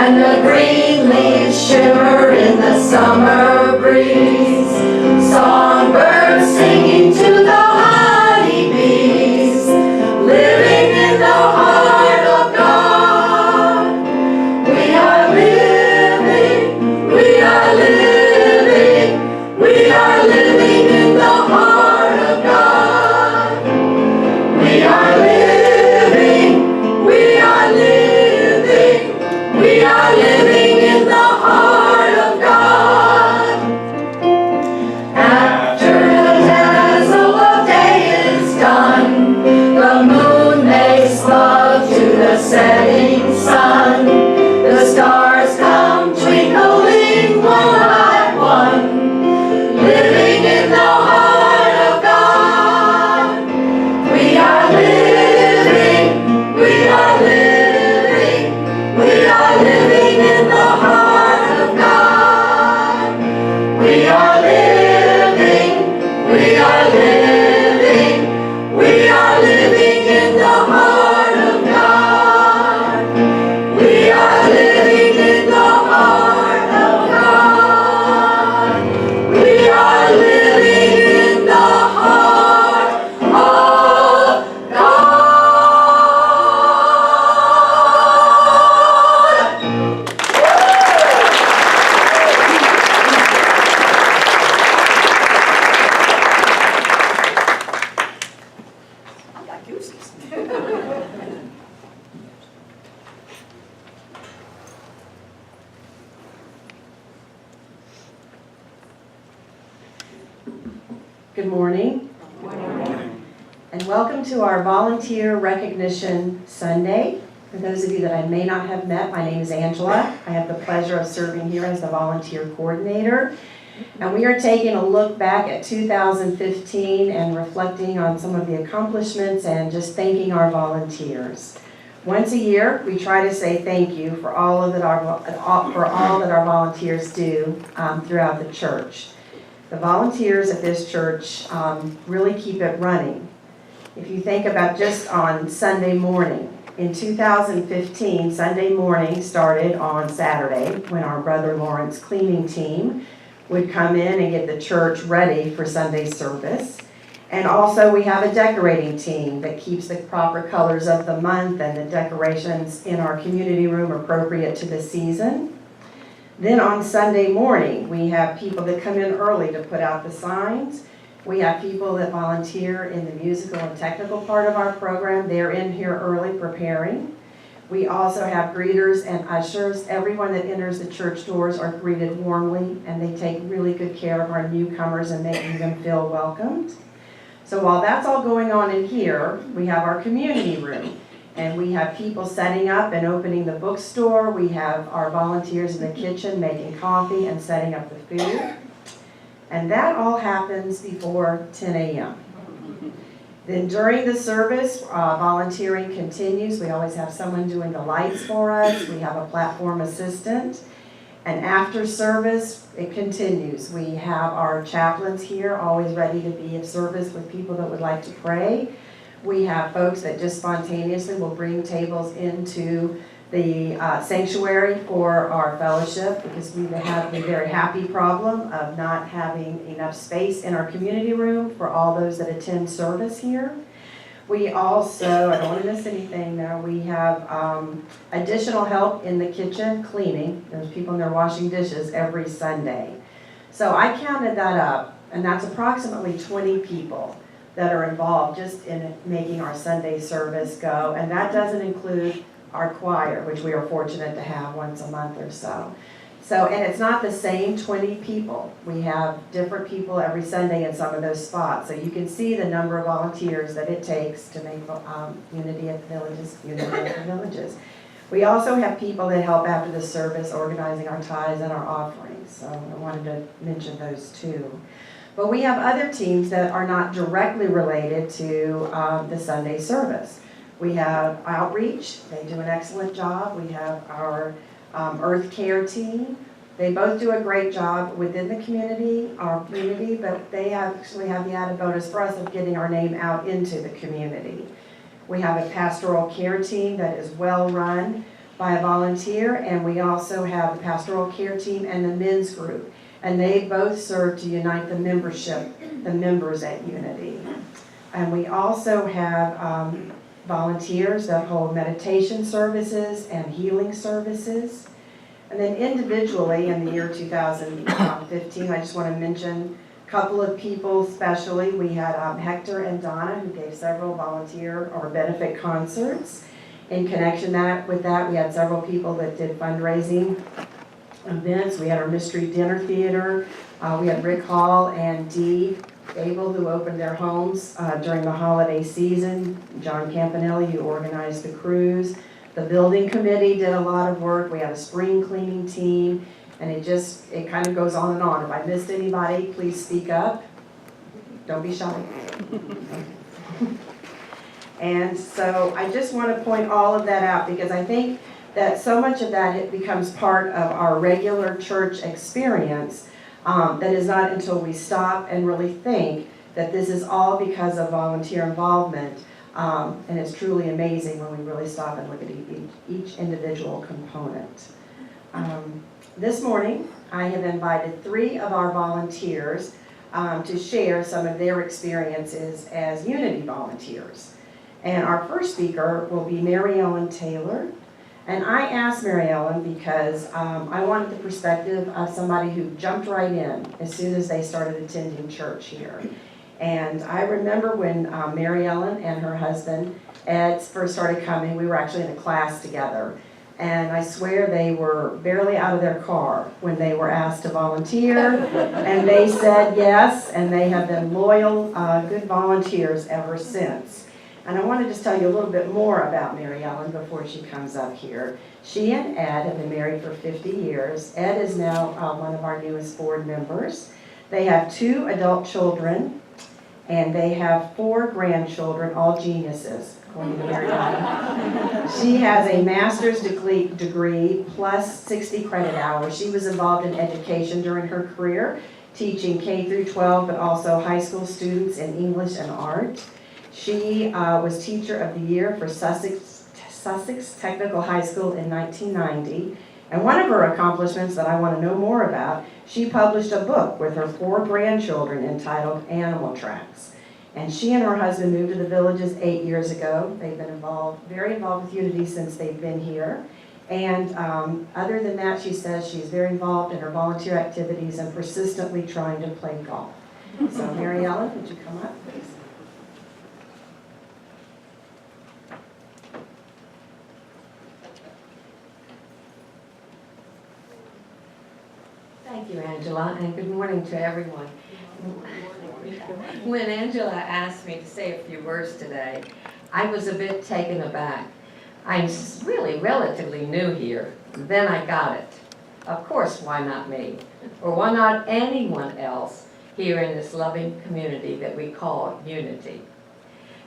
and the green leaves shimmer in the summer breeze. Songbirds singing to the honeybees, living in the heart of God. We are living, we are living, we are living in the heart of God. We are living, we are living, we are living in the heart of God. After the dazzle of day is done, the moon makes love to the setting sun. The stars come twinkling one by one, living in the heart of God. We are living, we are living, we are living in the heart of God. We are living, we are living, we are living in the heart of God. We are living in the heart of God. We are living in the heart of God. I got gooses. Good morning. And welcome to our Volunteer Recognition Sunday. For those of you that I may not have met, my name is Angela. I have the pleasure of serving here as the volunteer coordinator. And we are taking a look back at 2015 and reflecting on some of the accomplishments and just thanking our volunteers. Once a year, we try to say thank you for all that our volunteers do throughout the church. The volunteers at this church really keep it running. If you think about just on Sunday morning, in 2015, Sunday morning started on Saturday when our Brother Lawrence cleaning team would come in and get the church ready for Sunday service. And also we have a decorating team that keeps the proper colors of the month and the decorations in our community room appropriate to the season. Then on Sunday morning, we have people that come in early to put out the signs. We have people that volunteer in the musical and technical part of our program. They're in here early preparing. We also have greeters and ushers. Everyone that enters the church doors are greeted warmly, and they take really good care of our newcomers and making them feel welcomed. So while that's all going on in here, we have our community room. And we have people setting up and opening the bookstore. We have our volunteers in the kitchen making coffee and setting up the food. And that all happens before 10 a.m. Then during the service, volunteering continues. We always have someone doing the lights for us. We have a platform assistant. And after service, it continues. We have our chaplains here, always ready to be of service with people that would like to pray. We have folks that just spontaneously will bring tables into the sanctuary for our fellowship, because we have the very happy problem of not having enough space in our community room for all those that attend service here. We also, I don't want to miss anything now, we have additional help in the kitchen cleaning. There's people in there washing dishes every Sunday. So I counted that up, and that's approximately 20 people that are involved just in making our Sunday service go. And that doesn't include our choir, which we are fortunate to have once a month or so. And it's not the same 20 people. We have different people every Sunday in some of those spots. So you can see the number of volunteers that it takes to make unity at the villages. We also have people that help after the service organizing our tithes and our offerings. So I wanted to mention those too. But we have other teams that are not directly related to the Sunday service. We have outreach. They do an excellent job. We have our Earth Care team. They both do a great job within the community, our community, but they actually have the added bonus for us of getting our name out into the community. We have a pastoral care team that is well run. by a volunteer, and we also have the pastoral care team and the men's group. And they both serve to unite the membership, the members at Unity. And we also have volunteers that hold meditation services and healing services. And then individually, in the year 2015, I just want to mention a couple of people especially. We had Hector and Donna, who gave several volunteer or benefit concerts. In connection with that, we had several people that did fundraising events. We had our Mystery Dinner Theater. We had Rick Hall and Dee Abel, who opened their homes during the holiday season. John Campanelli, who organized the cruise. The building committee did a lot of work. We had a spring cleaning team, and it kind of goes on and on. If I missed anybody, please speak up. Don't be shy. And so I just want to point all of that out, because I think that so much of that it becomes part of our regular church experience, that is not until we stop and really think that this is all because of volunteer involvement. And it's truly amazing when we really stop and look at each individual component. This morning, I have invited 3 of our volunteers to share some of their experiences as Unity volunteers. And our first speaker will be Mary Ellen Taylor. And I asked Mary Ellen because I wanted the perspective of somebody who jumped right in as soon as they started attending church here. And I remember when Mary Ellen and her husband, Ed, first started coming, we were actually in a class together. And I swear they were barely out of their car when they were asked to volunteer. And they said yes, and they have been loyal, good volunteers ever since. And I want to just tell you a little bit more about Mary Ellen before she comes up here. She and Ed have been married for 50 years. Ed is now one of our newest board members. They have 2 adult children, and they have 4 grandchildren, all geniuses, according to Mary Ellen. She has a master's degree plus 60 credit hours. She was involved in education during her career, teaching K through 12, but also high school students in English and art. She was Teacher of the Year for Sussex Technical High School in 1990. And one of her accomplishments that I want to know more about, she published a book with her 4 grandchildren entitled Animal Tracks. And she and her husband moved to the Villages 8 years ago. They've been very involved with Unity since they've been here. And other than that, she says she's very involved in her volunteer activities and persistently trying to play golf. So Mary Ellen, would you come up, please? Thank you, Angela, and good morning to everyone. When Angela asked me to say a few words today, I was a bit taken aback. I'm really relatively new here. Then I got it. Of course, why not me? Or why not anyone else here in this loving community that we call Unity?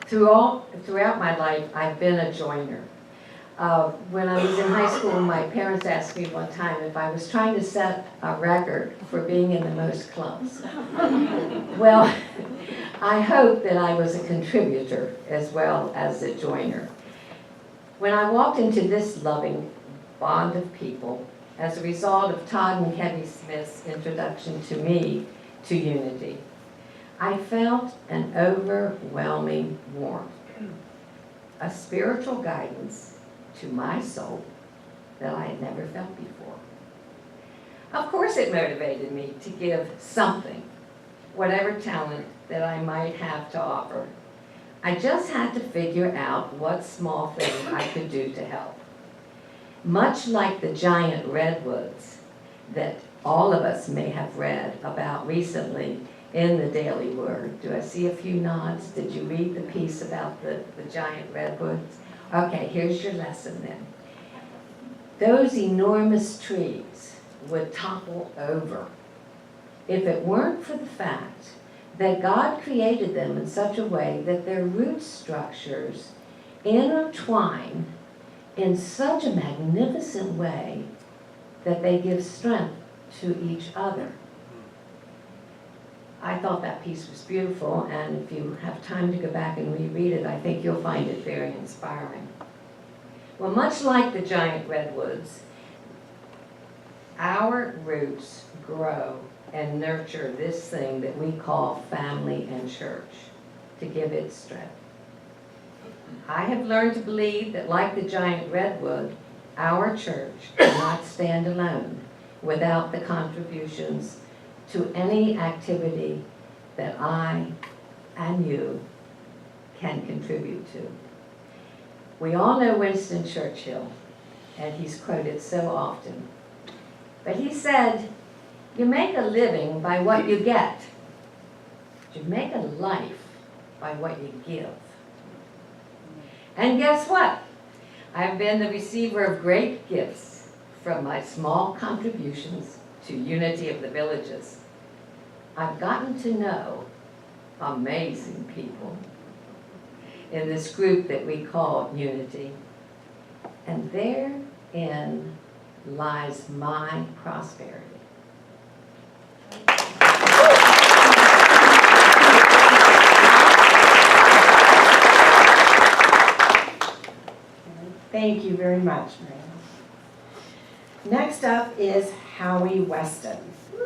Throughout my life, I've been a joiner. When I was in high school, my parents asked me one time if I was trying to set a record for being in the most clubs. Well, I hope that I was a contributor as well as a joiner. When I walked into this loving bond of people, as a result of Todd and Kevin Smith's introduction to me to Unity, I felt an overwhelming warmth, a spiritual guidance to my soul that I had never felt before. Of course it motivated me to give something, whatever talent that I might have to offer. I just had to figure out what small thing I could do to help. Much like the giant redwoods that all of us may have read about recently in the Daily Word. Do I see a few nods? Did you read the piece about the giant redwoods? Okay, here's your lesson then. Those enormous trees would topple over if it weren't for the fact that God created them in such a way that their root structures intertwine in such a magnificent way that they give strength to each other. I thought that piece was beautiful, and if you have time to go back and reread it, I think you'll find it very inspiring. Well, much like the giant redwoods, our roots grow and nurture this thing that we call family and church to give it strength. I have learned to believe that like the giant redwood, our church cannot stand alone without the contributions to any activity that I and you can contribute to. We all know Winston Churchill, and he's quoted so often. But he said, you make a living by what you get. You make a life by what you give. And guess what? I've been the receiver of great gifts from my small contributions to Unity of the Villages. I've gotten to know amazing people in this group that we call Unity. And therein lies my prosperity. Thank you very much, Mary. Next up is Howie Weston.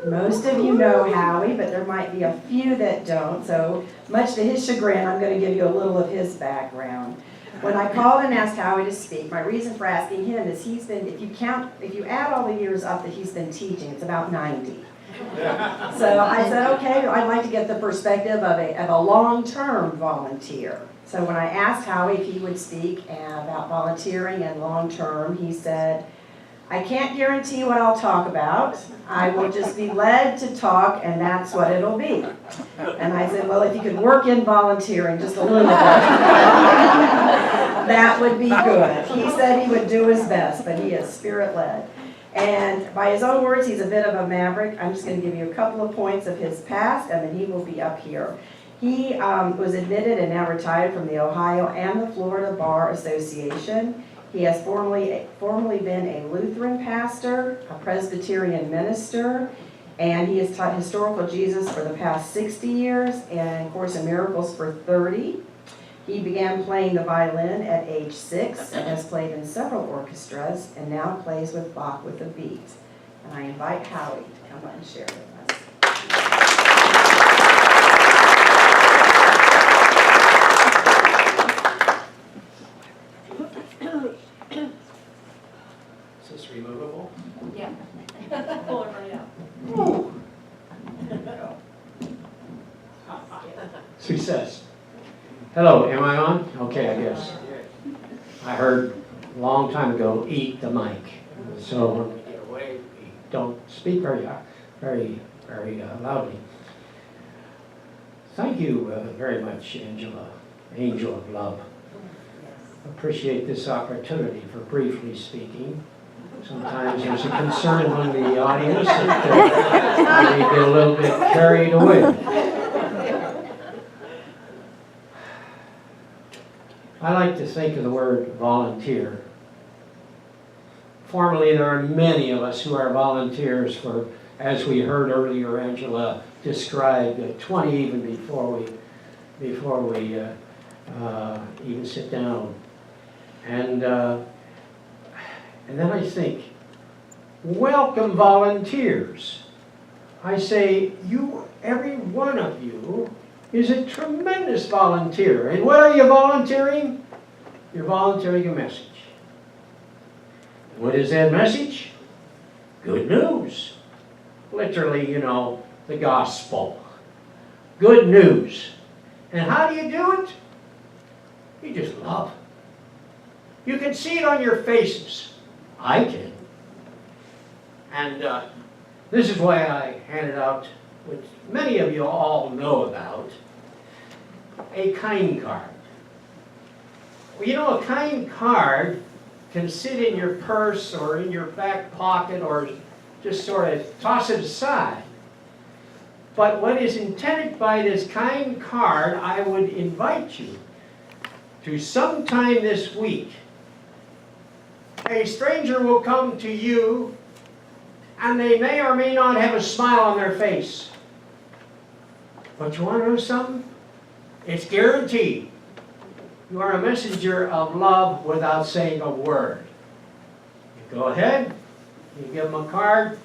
Most of you know Howie, but there might be a few that don't, so much to his chagrin, I'm going to give you a little of his background. When I called and asked Howie to speak, my reason for asking him is he's been, if you add all the years up that he's been teaching, it's about 90. So I said, okay, I'd like to get the perspective of a long-term volunteer. So when I asked Howie if he would speak about volunteering and long-term, he said, I can't guarantee what I'll talk about. I will just be led to talk, and that's what it'll be. And I said, well, if you could work in volunteering just a little bit, that would be good. He said he would do his best, but he is spirit-led. And by his own words, he's a bit of a maverick. I'm just going to give you a couple of points of his past, and then he will be up here. He was admitted and now retired from the Ohio and the Florida Bar Association. He has formerly been a Lutheran pastor, a Presbyterian minister, and he has taught historical Jesus for the past 60 years and Course in Miracles for 30. He began playing the violin at age 6 and has played in several orchestras and now plays with Bach with a beat. And I invite Howie to come up and share with us. Is this removable? Yeah. Pull it right out. Ooh. Success. Hello, am I on? Okay, I guess. I heard a long time ago, eat the mic. So when we get away, we don't speak very loudly. Thank you very much, Angela, Angel of Love. Appreciate this opportunity for briefly speaking. Sometimes there's a concern among the audience that I may get a little bit carried away. I like to think of the word volunteer. Formerly, there are many of us who are volunteers for, as we heard earlier, Angela described 20 even before we even sit down. And then I think, welcome volunteers. I say, every one of you is a tremendous volunteer. And what are you volunteering? You're volunteering a message. What is that message? Good news. Literally, the gospel. Good news. And how do you do it? You just love. You can see it on your faces. I can. And this is why I handed out, which many of you all know about, a kind card. Well, a kind card can sit in your purse or in your back pocket or just sort of toss it aside. But what is intended by this kind card, I would invite you to sometime this week. A stranger will come to you and they may or may not have a smile on their face. But you want to know something? It's guaranteed. You are a messenger of love without saying a word. You go ahead, you give them a card,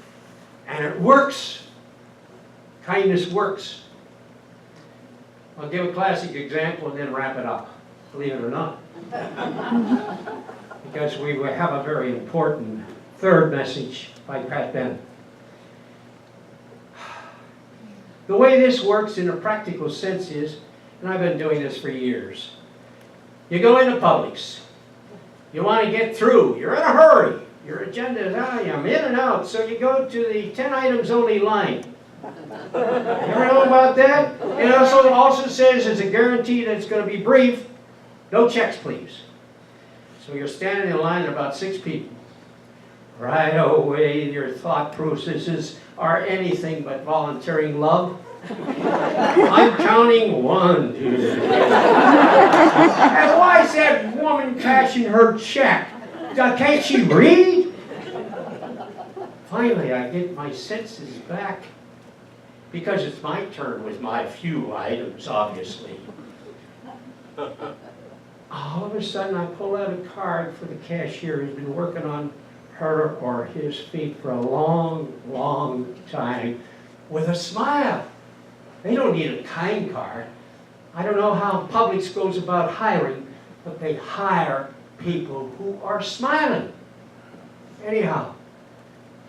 and it works. Kindness works. I'll give a classic example and then wrap it up, believe it or not. Because we have a very important third message by Pat Bennett. The way this works in a practical sense is, and I've been doing this for years, you go into Publix. You want to get through. You're in a hurry. Your agenda is, I'm in and out. So you go to the 10 items only line. You ever know about that? It also says it's a guarantee that it's going to be brief. No checks, please. So you're standing in line, there are about 6 people. Right away, your thought processes are anything but volunteering love. I'm counting 1, 2, 3. And why is that woman cashing her check? Can't she read? Finally, I get my senses back. Because it's my turn with my few items, obviously. All of a sudden, I pull out a card for the cashier who's been working on her or his feet for a long, long time with a smile. They don't need a kind card. I don't know how Publix goes about hiring, but they hire people who are smiling. Anyhow,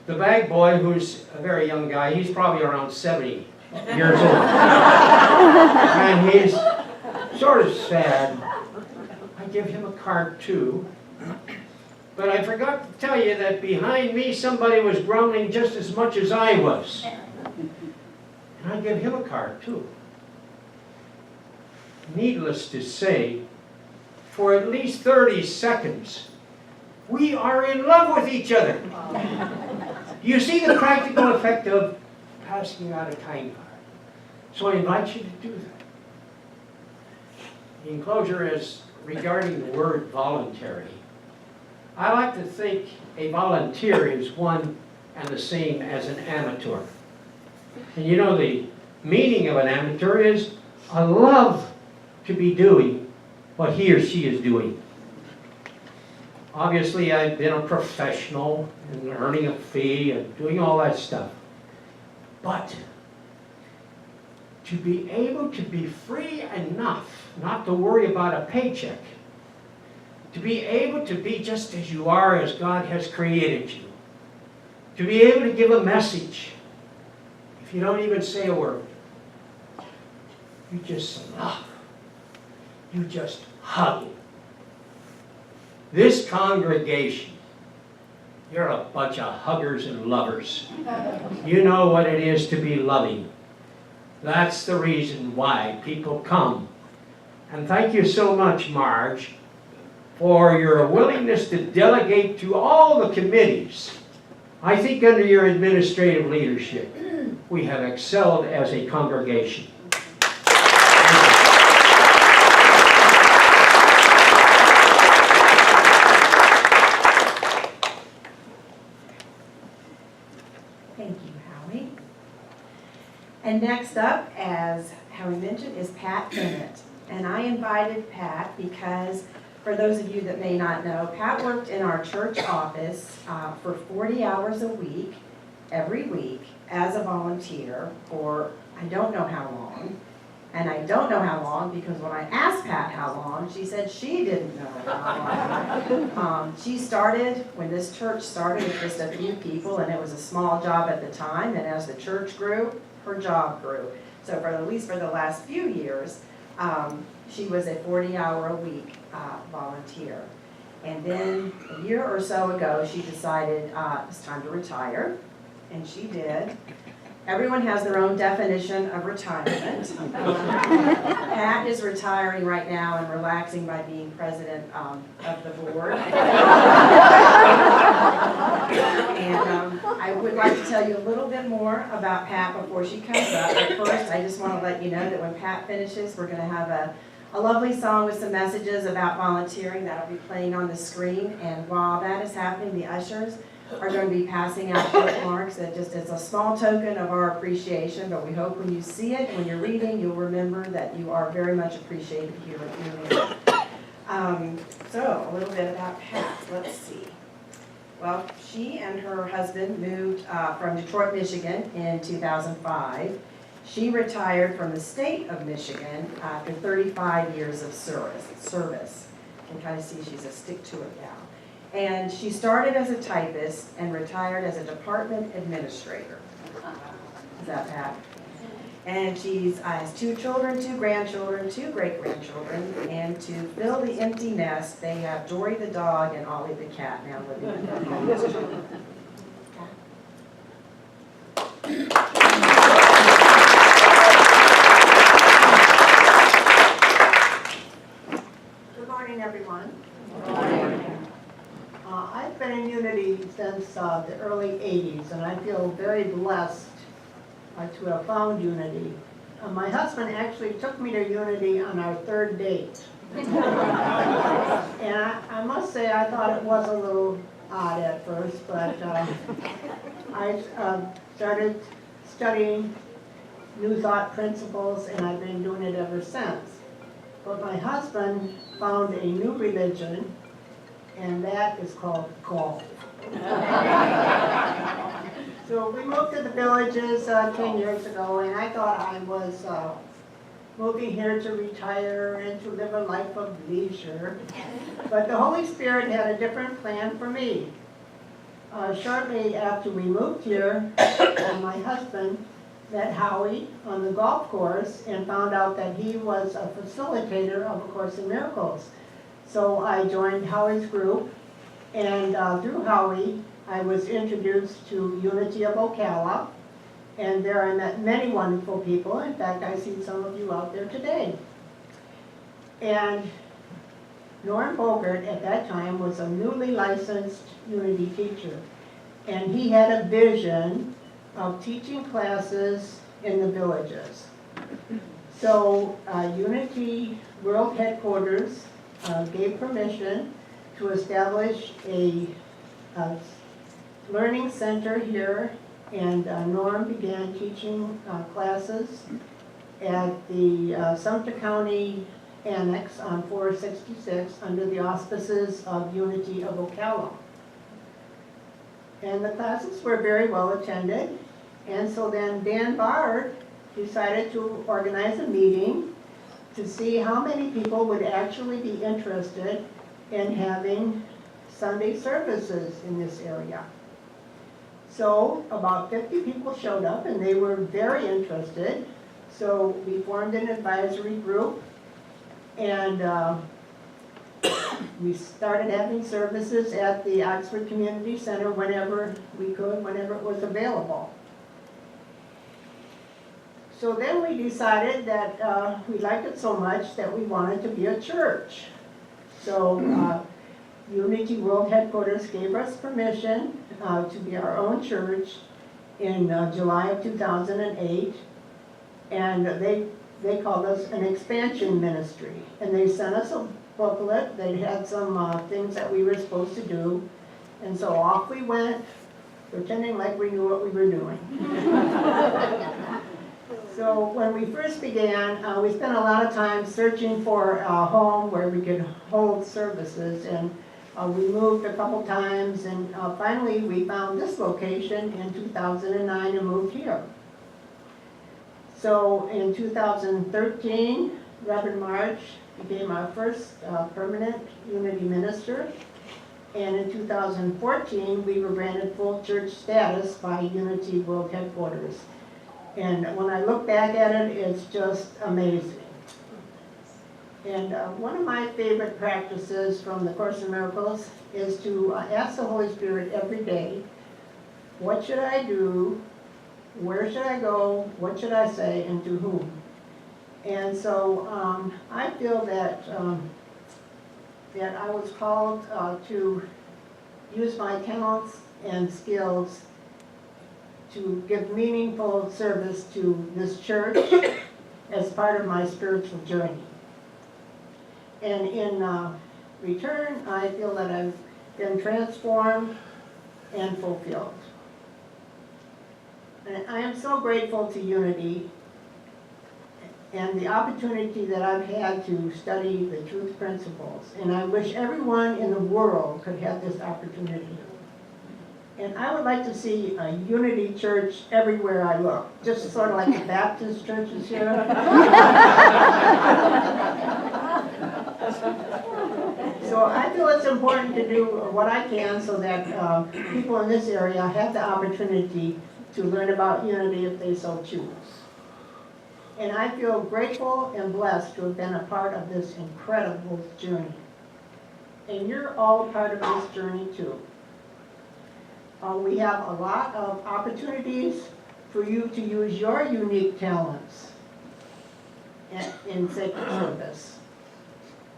the bag boy, who's a very young guy, he's probably around 70 years old. And he's sort of sad. I give him a card too. But I forgot to tell you that behind me somebody was grumbling just as much as I was. And I give him a card too. Needless to say, for at least 30 seconds, we are in love with each other. You see the practical effect of passing out a kind card. So I invite you to do that. The enclosure is regarding the word voluntary. I like to think a volunteer is one and the same as an amateur. And you know, the meaning of an amateur is a love to be doing what he or she is doing. Obviously, I've been a professional in earning a fee and doing all that stuff. But to be able to be free enough not to worry about a paycheck, to be able to be just as you are, as God has created you, to be able to give a message, if you don't even say a word, you just love, you just hug. This congregation, you're a bunch of huggers and lovers. You know what it is to be loving. That's the reason why people come. And thank you so much, Marge, for your willingness to delegate to all the committees. I think under your administrative leadership, we have excelled as a congregation. Thank you, Howie. And next up, as Howie mentioned, is Pat Bennett. And I invited Pat because, for those of you that may not know, Pat worked in our church office for 40 hours a week, every week, as a volunteer for I don't know how long. And I don't know how long because when I asked Pat how long, she said she didn't know how long. She started, when this church started, with just a few people, and it was a small job at the time, and as the church grew, her job grew. So for at least for the last few years, she was a 40-hour-a-week volunteer. And then a year or so ago, she decided it was time to retire, and she did. Everyone has their own definition of retirement. Pat is retiring right now and relaxing by being president of the board. And I would like to tell you a little bit more about Pat before she comes up. But first, I just want to let you know that when Pat finishes, we're going to have a lovely song with some messages about volunteering that'll be playing on the screen. And while that is happening, the ushers are going to be passing out bookmarks that just is a small token of our appreciation, but we hope when you see it, when you're reading, you'll remember that you are very much appreciated here at UOTV. So, a little bit about Pat, let's see. Well, she and her husband moved from Detroit, Michigan in 2005. She retired from the state of Michigan after 35 years of service. You can kind of see she's a stick-to-it gal. And she started as a typist and retired as a department administrator. Is that Pat? And she has 2 children, 2 grandchildren, 2 great-grandchildren, and to fill the empty nest, they have Dory the dog and Ollie the cat now living in their home. Good morning, everyone. I've been in Unity since the early 80s, and I feel very blessed to have found Unity. My husband actually took me to Unity on our 3rd date. And I must say, I thought it was a little odd at first, but I started studying New Thought principles, and I've been doing it ever since. But my husband found a new religion, and that is called golf. So we moved to the Villages 10 years ago, and I thought I was moving here to retire and to live a life of leisure. But the Holy Spirit had a different plan for me. Shortly after we moved here, my husband met Howie on the golf course and found out that he was a facilitator of A Course in Miracles. So I joined Howie's group, and through Howie, I was introduced to Unity of Ocala, and there I met many wonderful people. In fact, I see some of you out there today. And Norm Bogert at that time was a newly licensed Unity teacher, and he had a vision of teaching classes in the villages. So Unity World Headquarters gave permission to establish a learning center here, and Norm began teaching classes at the Sumter County Annex on 466 under the auspices of Unity of Ocala. And the classes were very well attended, and so then Dan Bard decided to organize a meeting to see how many people would actually be interested in having Sunday services in this area. So about 50 people showed up, and they were very interested. So we formed an advisory group, and we started having services at the Oxford Community Center whenever we could, whenever it was available. So then we decided that we liked it so much that we wanted to be a church. So Unity World Headquarters gave us permission to be our own church in July of 2008, and they called us an expansion ministry, and they sent us a booklet. They had some things that we were supposed to do, and so off we went, pretending like we knew what we were doing. So when we first began, we spent a lot of time searching for a home where we could hold services, and we moved a couple times, and finally we found this location in 2009 and moved here. So in 2013, Reverend March became our first permanent Unity minister, and in 2014 we were granted full church status by Unity World Headquarters. And when I look back at it, it's just amazing. And one of my favorite practices from the Course in Miracles is to ask the Holy Spirit every day, what should I do, where should I go, what should I say, and to whom? And so I feel that, that I was called to use my talents and skills to give meaningful service to this church as part of my spiritual journey. And in return, I feel that I've been transformed and fulfilled. And I am so grateful to Unity and the opportunity that I've had to study the truth principles. And I wish everyone in the world could have this opportunity. And I would like to see a unity church everywhere I look, just sort of like the Baptist churches here. So I feel it's important to do what I can so that people in this area have the opportunity to learn about unity if they so choose. And I feel grateful and blessed to have been a part of this incredible journey. And you're all a part of this journey too. We have a lot of opportunities for you to use your unique talents in sacred service.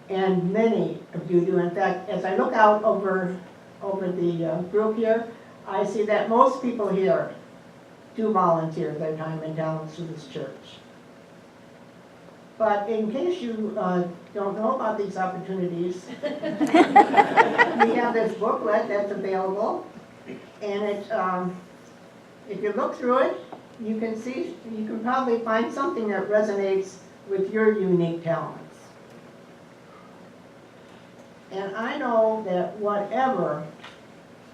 And many of you do. In fact, as I look out over the group here, I see that most people here do volunteer their time and talents to this church. But in case you don't know about these opportunities, we have this booklet that's available. And it, if you look through it, you can probably find something that resonates with your unique talents. And I know that whatever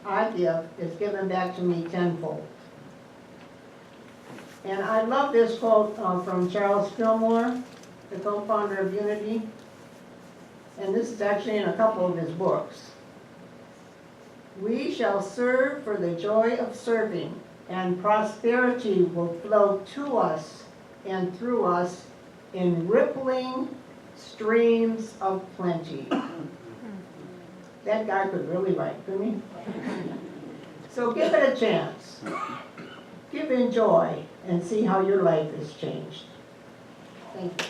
I give is given back to me tenfold. And I love this quote from Charles Fillmore, the co-founder of Unity. And this is actually in a couple of his books. We shall serve for the joy of serving, and prosperity will flow to us and through us in rippling streams of plenty. That guy could really write, couldn't he? So give it a chance. Give it joy and see how your life is changed. Thank you.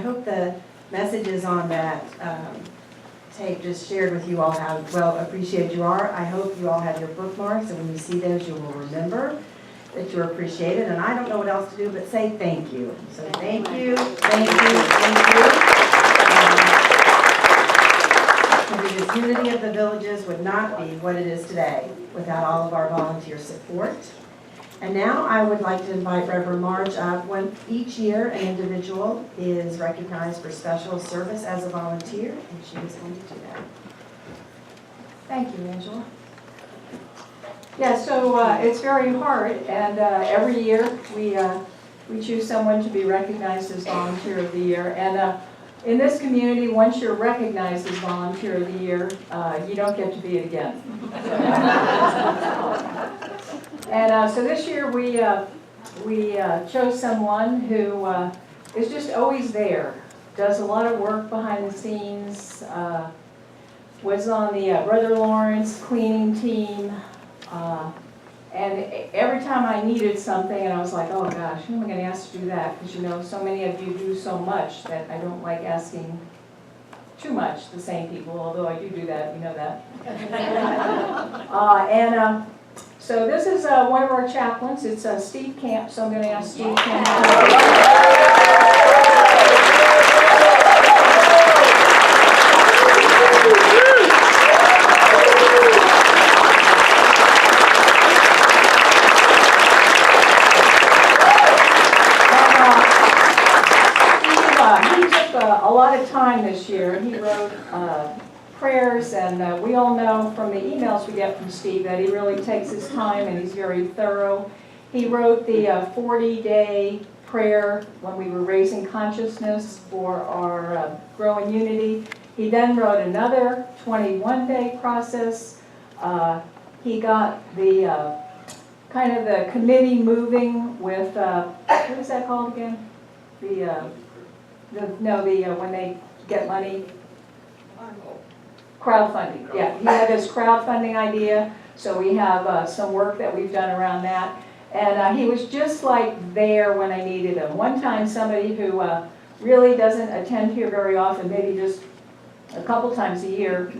hope the messages on that tape just shared with you all how well appreciated you are. I hope you all have your bookmarks, and when you see those, you will remember that you're appreciated. And I don't know what else to do but say thank you. So thank you, thank you, thank you. The unity of the villages would not be what it is today without all of our volunteer support. And now I would like to invite Reverend Marge up. Each year, an individual is recognized for special service as a volunteer, and she is going to do that. Thank you, Angela. Yeah, so it's very hard, and every year we choose someone to be recognized as Volunteer of the Year. And in this community, once you're recognized as Volunteer of the Year, you don't get to be it again. And so this year we chose someone who is just always there, does a lot of work behind the scenes, was on the Brother Lawrence cleaning team, and every time I needed something and I was like, oh gosh, who am I going to ask to do that? Because you know, so many of you do so much that I don't like asking too much the same people, although I do that, you know that. So this is one of our chaplains. It's Steve Camp, so I'm going to ask Steve Camp. He took a lot of time this year. He wrote prayers, and we all know from the emails we get from Steve that he really takes his time and he's very thorough. He wrote the 40-day prayer when we were raising consciousness for our Grow in Unity. He then wrote another 21-day process. He got the kind of the committee moving with, what is that called again? When they get money. Crowdfunding, yeah. He had this crowdfunding idea, so we have some work that we've done around that. And he was just like there when I needed him. One time somebody who really doesn't attend here very often, maybe just a couple times a year,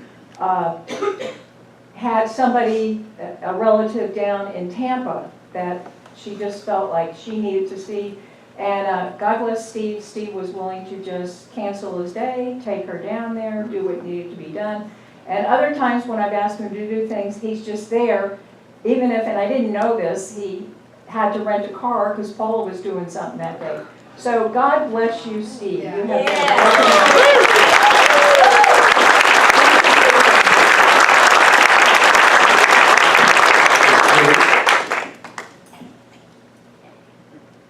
had somebody, a relative down in Tampa that she just felt like she needed to see. And God bless Steve. Steve was willing to just cancel his day, take her down there, do what needed to be done. And other times when I've asked him to do things, he's just there. Even if, and I didn't know this, he had to rent a car because Paula was doing something that day. So God bless you, Steve. Yeah. You have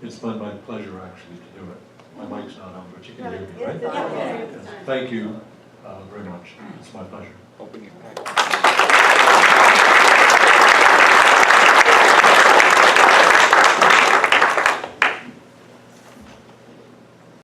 It's been my pleasure actually to do it. My mic's not on, but you can hear me, right? Yeah. Thank you very much. It's my pleasure.